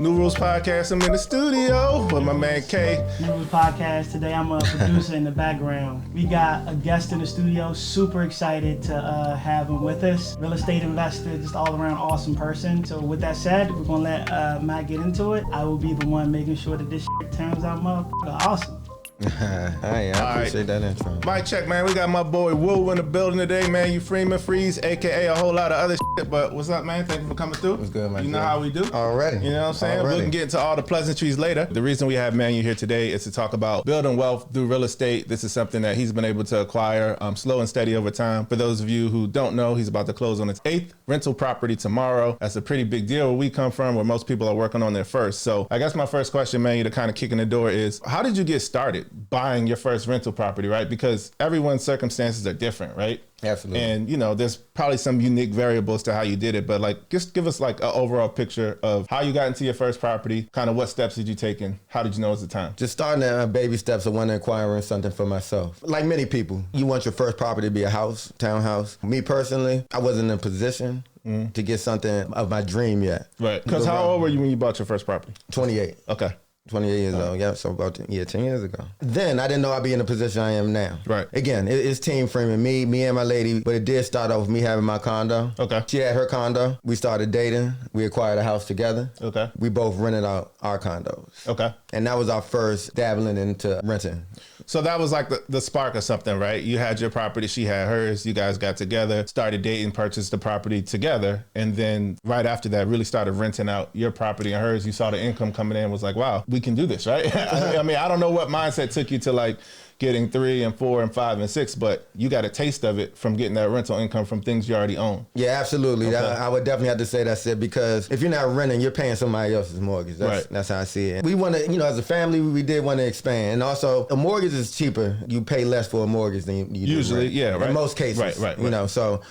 New Rules Podcast. I'm in the studio with my man K. New Rules Podcast. Today I'm a producer in the background. We got a guest in the studio. Super excited to have him with us. Real estate investor, just all around awesome person. So with that said, we're gonna let Matt get into it. I will be the one making sure that this shit turns out awesome. Hey, I appreciate that intro. Mic check, man. We got my boy Woo in the building today, Manju Freeman, Freeze, aka a whole lot of other shit. But what's up, man? Thank you for coming through. What's good, man? You know how we do. Already. You know what I'm saying? We can get into all the pleasantries later. The reason we have Manju here today is to talk about building wealth through real estate. This is something that he's been able to acquire slow and steady over time. For those of you who don't know, he's about to close on his 8th rental property tomorrow. That's a pretty big deal where we come from, where most people are working on their first. So I guess my first question, Manju, to kind of kick in the door is, how did you get started buying your first rental property, right? Because everyone's circumstances are different, right? Absolutely. And you know, there's probably some unique variables to how you did it, but like, just give us like an overall picture of how you got into your first property, kind of what steps did you take and how did you know it was the time? Just starting at baby steps of wanting to acquiring something for myself. Like many people, you want your first property to be a house, townhouse. Me personally, I wasn't in a position to get something of my dream yet. Right. Because how old were you when you bought your first property? 28. Okay. 28 years old, yeah, so about 10 years ago. Then I didn't know I'd be in the position I am now. Right. Again, it's team Freeman, me and my lady, but it did start off with me having my condo. Okay. She had her condo. We started dating. We acquired a house together. Okay. We both rented out our condos. Okay. And that was our first dabbling into renting. So that was like the spark of something, right? You had your property, she had hers, you guys got together, started dating, purchased the property together, and then right after that really started renting out your property and hers. You saw the income coming in, was like, wow, we can do this, right? I mean, I don't know what mindset took you to like getting 3 and 4 and 5 and 6, but you got a taste of it from getting that rental income from things you already own. Yeah, absolutely. Okay. I would definitely have to say that's it, because if you're not renting, you're paying somebody else's mortgage. Right. That's how I see it. We want to, as a family, we did want to expand. And also, a mortgage is cheaper. You pay less for a mortgage than you usually, do rent. right. In most cases. Right. So,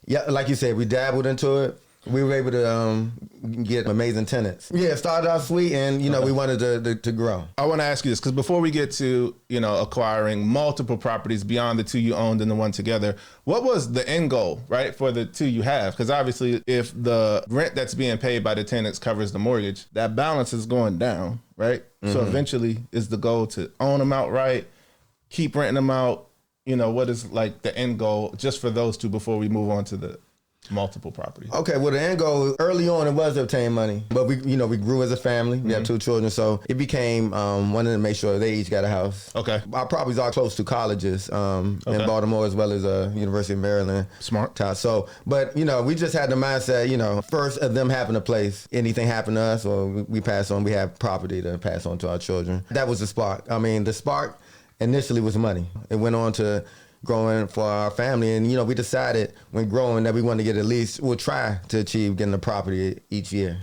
yeah, like you said, we dabbled into it. We were able to get amazing tenants. Yeah, it started off sweet, and we wanted to grow. I want to ask you this, because before we get to acquiring multiple properties beyond the 2 you owned and the one together, what was the end goal, right, for the 2 you have? Because obviously, if the rent that's being paid by the tenants covers the mortgage, that balance is going down, right? Mm-hmm. So eventually, is the goal to own them outright, keep renting them out? What is like the end goal just for those 2 before we move on to the multiple properties? Okay, well, the end goal early on, it was to obtain money, but we grew as a family. We have 2 children, so it became wanting to make sure they each got a house. Okay. Our properties are close to colleges in Baltimore as well as University of Maryland. Smart. So, but we just had the mindset, first of them having a place, anything happen to us or we pass on, we have property to pass on to our children. That was the spark. I mean, the spark initially was money. It went on to growing for our family, and we decided when growing that we wanted to get we'll try to achieve getting a property each year.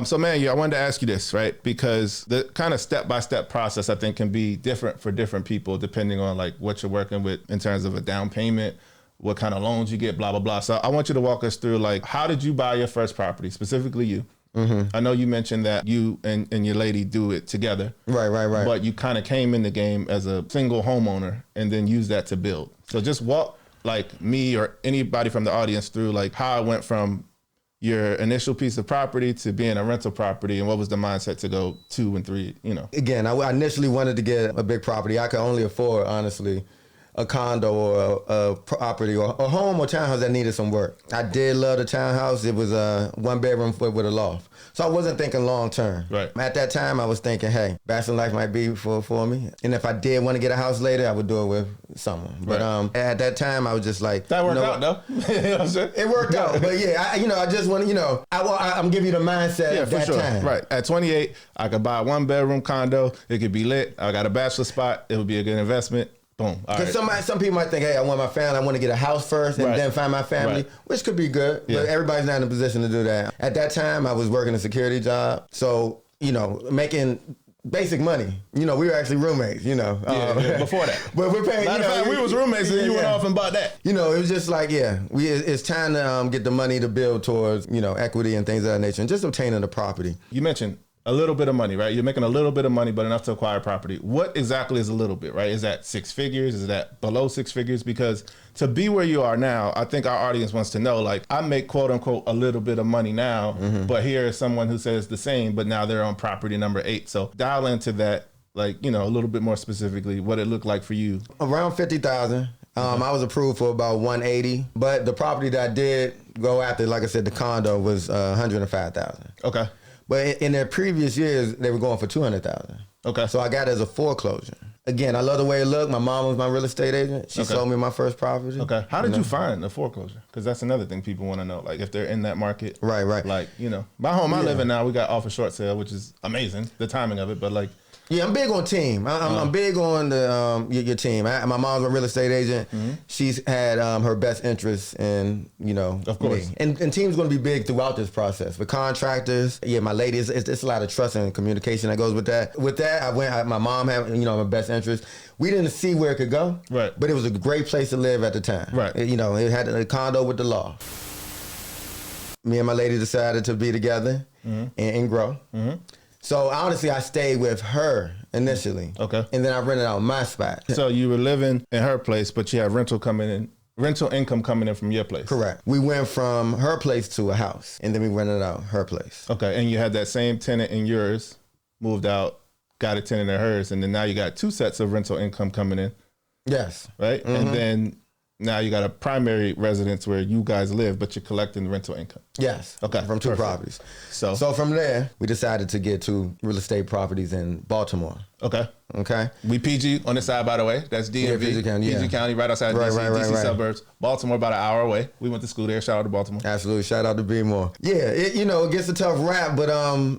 So man, I wanted to ask you this, right? Because the kind of step-by-step process I think can be different for different people depending on like what you're working with in terms of a down payment, what kind of loans you get, blah, blah, blah. So I want you to walk us through like, how did you buy your first property, specifically you? Mm-hmm. I know you mentioned that you and your lady do it together. Right. But you kind of came in the game as a single homeowner and then used that to build. So just walk like me or anybody from the audience through like how it went from your initial piece of property to being a rental property, and what was the mindset to go 2 and 3, Again, I initially wanted to get a big property. I could only afford, honestly, a condo or a property or a home or townhouse that needed some work. I did love the townhouse. It was a 1-bedroom with a loft. So I wasn't thinking long term. Right. At that time, I was thinking, hey, bachelor life might be for me. And if I did want to get a house later, I would do it with someone. But at that time, I was just like... That worked out, though. You know what I'm saying? It worked out. But yeah, I just want to, I'm giving you the mindset of that time. Right. At 28, I could buy a 1-bedroom condo. It could be lit. I got a bachelor spot. It would be a good investment. Boom. Because some people might think, hey, I want my family, I want to get a house first and then find my family, which could be good, but everybody's not in a position to do that. At that time, I was working a security job, so, making basic money. We were actually roommates, before that. But we're paying, Matter of fact, we was roommates and you went off and bought that. It was just like, it's time to get the money to build towards, equity and things of that nature, and just obtaining the property. You mentioned a little bit of money, right? You're making a little bit of money, but enough to acquire property. What exactly is a little bit, right? Is that 6 figures? Is that below 6 figures? Because to be where you are now, I think our audience wants to know, like, I make quote unquote a little bit of money now, but here is someone who says the same, but now they're on property number 8. So dial into that, like, you know, a little bit more specifically, what it looked like for you. Around 50,000. I was approved for about 180, but the property that I did go after, like I said, the condo was 105,000. Okay. But in their previous years, they were going for 200,000. Okay. So I got it as a foreclosure. Again, I love the way it looked. My mom was my real estate agent. She sold me my first property. Okay. How did you find a foreclosure? Because that's another thing people want to know. Like, if they're in that market. Right. Like, you know, my home I live in now, we got off a short sale, which is amazing, the timing of it. But, like, yeah, I'm big on team. I'm big on the your team. My mom's a real estate agent. She's had her best interest in, you know, of course. Me. And team's going to be big throughout this process. With contractors, my lady, it's a lot of trust and communication that goes with that. With that, my mom had, you know, my best interest. We didn't see where it could go, right? But it was a great place to live at the time, right? You know, it had a condo with the law. Me and my lady decided to be together and grow. So honestly, I stayed with her initially. Okay. And then I rented out my spot. So you were living in her place, but you had rental income coming in from your place. Correct. We went from her place to a house, and then we rented out her place. Okay. And you had that same tenant in yours, moved out, got a tenant in hers, and then now you got 2 sets of rental income coming in. Yes. Right? And then now you got a primary residence where you guys live, but you're collecting the rental income. Yes. Okay. From 2 properties. So from there, we decided to get 2 real estate properties in Baltimore. Okay. We PG on this side, by the way. That's DMV. Yeah, PG County. PG County, right outside DC suburbs. Baltimore, about an hour away. We went to school there. Shout out to Baltimore. Absolutely. Shout out to B-More. Yeah, it gets a tough rap, but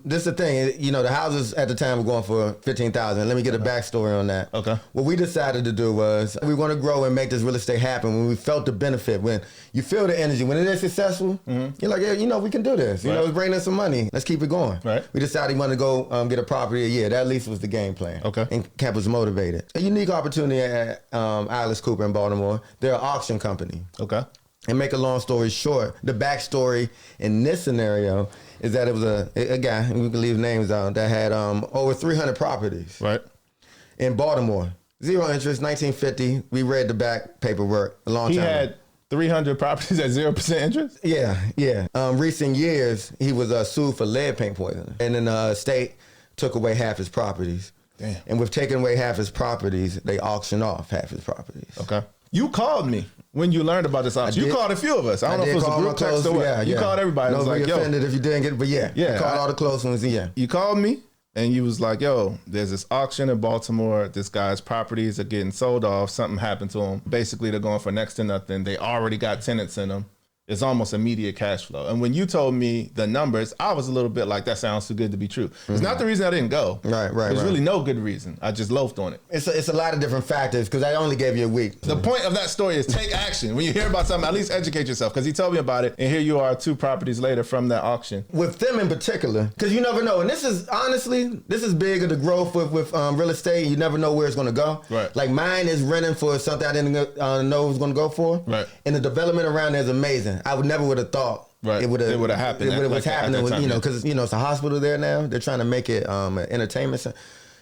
this is the thing. The houses at the time were going for $15,000. Let me get a backstory on that. Okay. What we decided to do was we were going to grow and make this real estate happen when we felt the benefit. When you feel the energy, when it is successful, you're like, yeah, we can do this. It's bringing us some money. Let's keep it going. Right. We decided we wanted to go get a property a year. That at least was the game plan. Okay. And kept us motivated. A unique opportunity at Alice Cooper in Baltimore. They're an auction company. Okay. And make a long story short, the backstory in this scenario is that it was a guy, and we can leave names out, that had over 300 properties. Right. In Baltimore. 0 interest, 1950. We read the back paperwork a long time ago. He had 300 properties at 0% interest? Yeah. Recent years, he was sued for lead paint poisoning. And then the state took away half his properties. Damn. And with taking away half his properties, they auctioned off half his properties. Okay. You called me when you learned about this auction. You called a few of us. I don't know if it was a group text or what. Yeah, you called everybody. Don't be offended if you didn't get it, but yeah. You called all the close ones, yeah. You called me and you was like, yo, there's this auction in Baltimore. This guy's properties are getting sold off. Something happened to him. Basically, they're going for next to nothing. They already got tenants in them. It's almost immediate cash flow. And when you told me the numbers, I was a little bit like, that sounds too good to be true. It's not the reason I didn't go. Right. There's really no good reason. I just loafed on it. It's a lot of different factors because I only gave you a week. The point of that story is take action. When you hear about something, at least educate yourself, because he told me about it. And here you are 2 properties later from that auction. With them in particular, because you never know. And this is, honestly, big of the growth with real estate. You never know where it's going to go. Right. Like mine is renting for something I didn't know it was going to go for. Right. And the development around there is amazing. I never would have thought. Right. It would have happened. It was happening, because it's a hospital there now. They're trying to make it an entertainment center.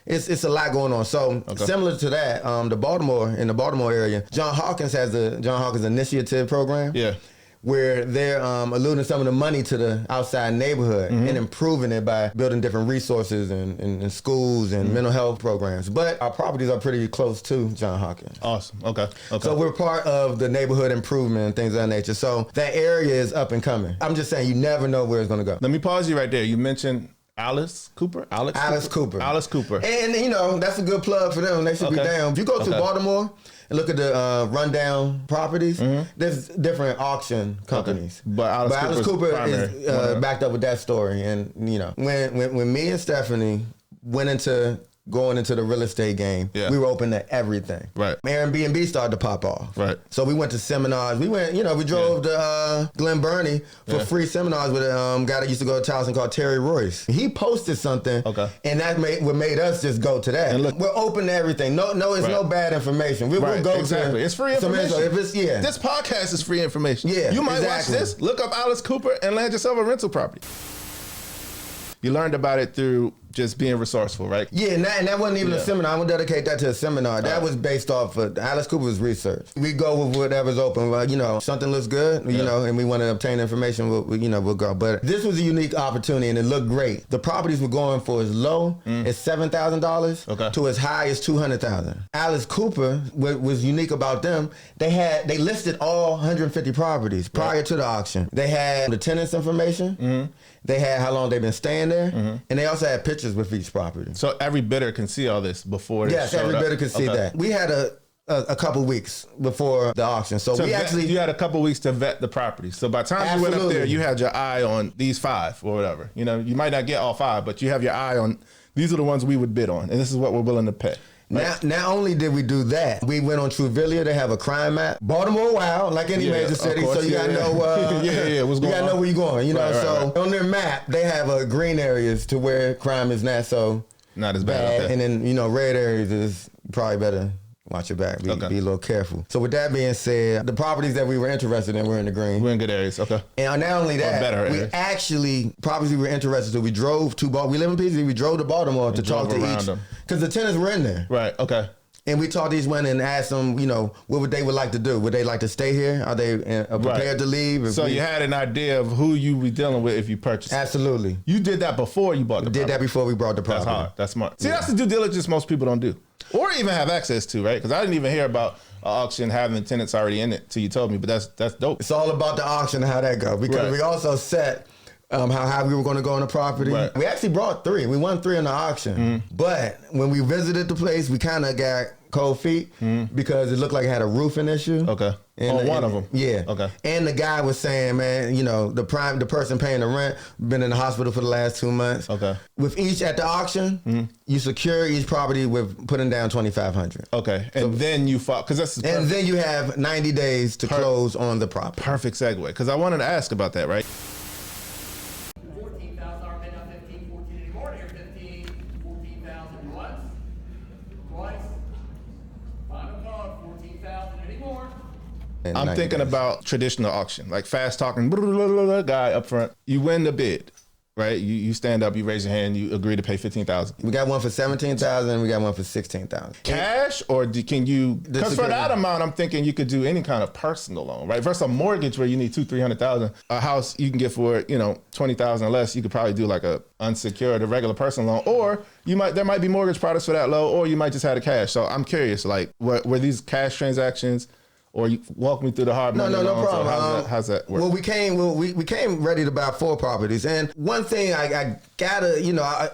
It's a lot going on. So similar to that, in the Baltimore area, John Hawkins has the John Hawkins Initiative program. Yeah. Where they're alluding some of the money to the outside neighborhood and improving it by building different resources and schools and mental health programs. But our properties are pretty close to John Hopkins. Awesome. Okay. So we're part of the neighborhood improvement and things of that nature. So that area is up and coming. I'm just saying, you never know where it's going to go. Let me pause you right there. You mentioned Alice Cooper? Alice Cooper. And, that's a good plug for them. They should be down. If you go to Baltimore and look at the rundown properties, there's different auction companies. Okay. But Alice Cooper is backed up with that story. And, when me and Stephanie went into going into the real estate game, we were open to everything. Right. Airbnb started to pop off. Right. So we went to seminars. We went, we drove to Glen Burnie for free seminars with a guy that used to go to Towson called Terry Royce. He posted something, and that made us just go to that. And look, we're open to everything. No, it's no bad information. We'll go exactly. It's free information. This podcast is free information. Yeah, you might watch this, look up Alice Cooper, and land yourself a rental property. you learned about it through just being resourceful, right? Yeah, and that wasn't even a seminar. I'm gonna dedicate that to a seminar. That was based off of Alice Cooper's research. We go with whatever's open. Well, you know, something looks good, you know, and we want to obtain information, we'll go. But this was a unique opportunity, and it looked great. The properties were going for as low as $7,000 to as high as $200,000. Alice Cooper, what was unique about them, they listed all 150 properties prior to the auction. They had the tenants' information. They had how long they've been staying there, and they also had pictures with each property. So every bidder can see all this before. Yes, every bidder can see that. We had a couple weeks before the auction, so we you had a couple weeks to vet the property. So by the time you went up there, you had your eye on these 5 or whatever. You know, you might not get all 5, but you have your eye on these are the ones we would bid on, and this is what we're willing to pay. Right. Not only did we do that, we went on Truvillia. They have a crime map. Baltimore, wow, like any major city, so you gotta know. What's going on? You gotta know where you're going. You know, so on their map, they have green areas to where crime is not so as bad. Okay. And then red areas is probably better. Watch your back. Be a little careful. So with that being said, the properties that we were interested in were in the green. We're in good areas. Okay. And not only that, we actually properties we were interested in. So we drove to Baltimore. We live in PZ. We drove to Baltimore to talk to each because the tenants were in there. Right. Okay. And we talked to each one and asked them, you know, what they would like to do. Would they like to stay here? Are they prepared to leave? So you had an idea of who you be dealing with if you purchased. Absolutely. You did that before you bought the property. Did that before we bought the property. That's hard. That's smart. See, that's the due diligence most people don't do. Or even have access to, right? Because I didn't even hear about an auction having the tenants already in it till you told me, but that's dope. It's all about the auction and how that goes. Because we also set how high we were going to go on the property. Right. We actually brought 3. We won 3 in the auction. But when we visited the place, we kind of got cold feet because it looked like it had a roofing issue. Okay. And one of them. Yeah. Okay. And the guy was saying, man, you know, the person paying the rent been in the hospital for the last 2 months. Okay. With each at the auction, you secure each property with putting down $2,500. Okay. And then you fought because that's and then you have 90 days to close on the property. Perfect segue because I wanted to ask about that, right? 14,000 are paid now 15, 14 anymore. Here 15, 14,000 once, twice. Final call, 14,000 anymore. I'm thinking about traditional auction, like fast talking guy up front. You win the bid, right? You stand up, you raise your hand, you agree to pay $15,000. We got one for $17,000. We got one for $16,000. Cash, or can you? Because for that amount, I'm thinking you could do any kind of personal loan, right? Versus a mortgage where you need $200,000-$300,000. A house you can get for $20,000 or less. You could probably do like a unsecured, a regular personal loan, or there might be mortgage products for that low, or you might just have the cash. So I'm curious, like, were these cash transactions? Or you walk me through the hard money. No problem. So how's that work? Well, we came ready to buy 4 properties, and one thing I gotta,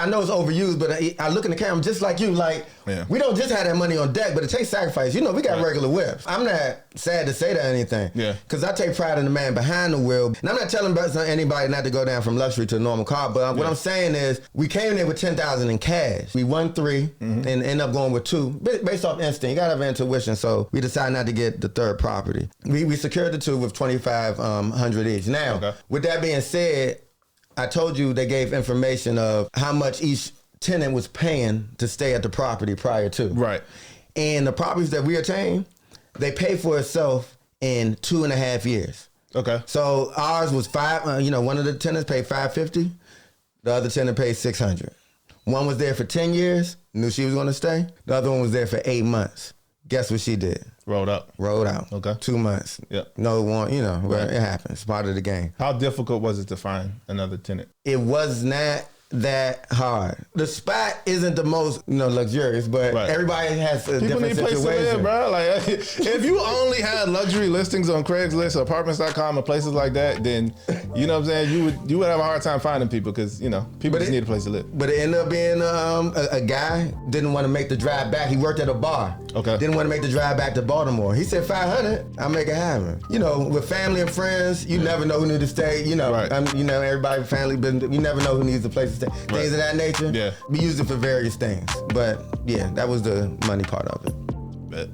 I know it's overused, but I look in the camera just like you, like we don't just have that money on deck, but it takes sacrifice. We got regular whips. I'm not sad to say that or anything, because I take pride in the man behind the wheel, and I'm not telling anybody not to go down from luxury to a normal car, but what I'm saying is we came there with $10,000 in cash. We won 3 and end up going with 2 based off instinct. You gotta have intuition, so we decided not to get the third property. We secured the 2 with $2,500 each. Now, with that being said, I told you they gave information of how much each tenant was paying to stay at the property prior to. Right. And the properties that we attained, they pay for itself in 2.5 years. Okay. So ours was one of the tenants paid $550, the other tenant paid $600. One was there for 10 years, knew she was going to stay. The other one was there for 8 months. Guess what she did? Rolled out. Okay. 2 months. Yep. No one, but it happens. Part of the game. How difficult was it to find another tenant? It was not that hard. The spot isn't the most luxurious, but everybody has a People different need situation. Place to live, bro. Like, if you only had luxury listings on Craigslist or apartments.com or places like that, then you know what I'm saying, you would have a hard time finding people because people just need a place to live. But it ended up being a guy didn't want to make the drive back. He worked at a bar. Okay. Didn't want to make the drive back to Baltimore. He said $500. I'll make it happen. With family and friends, you never know who need to stay. Right. Everybody, family, you never know who needs a place to stay. Things of that nature. Yeah. We used it for various things. But yeah, that was the money part of it. Bet.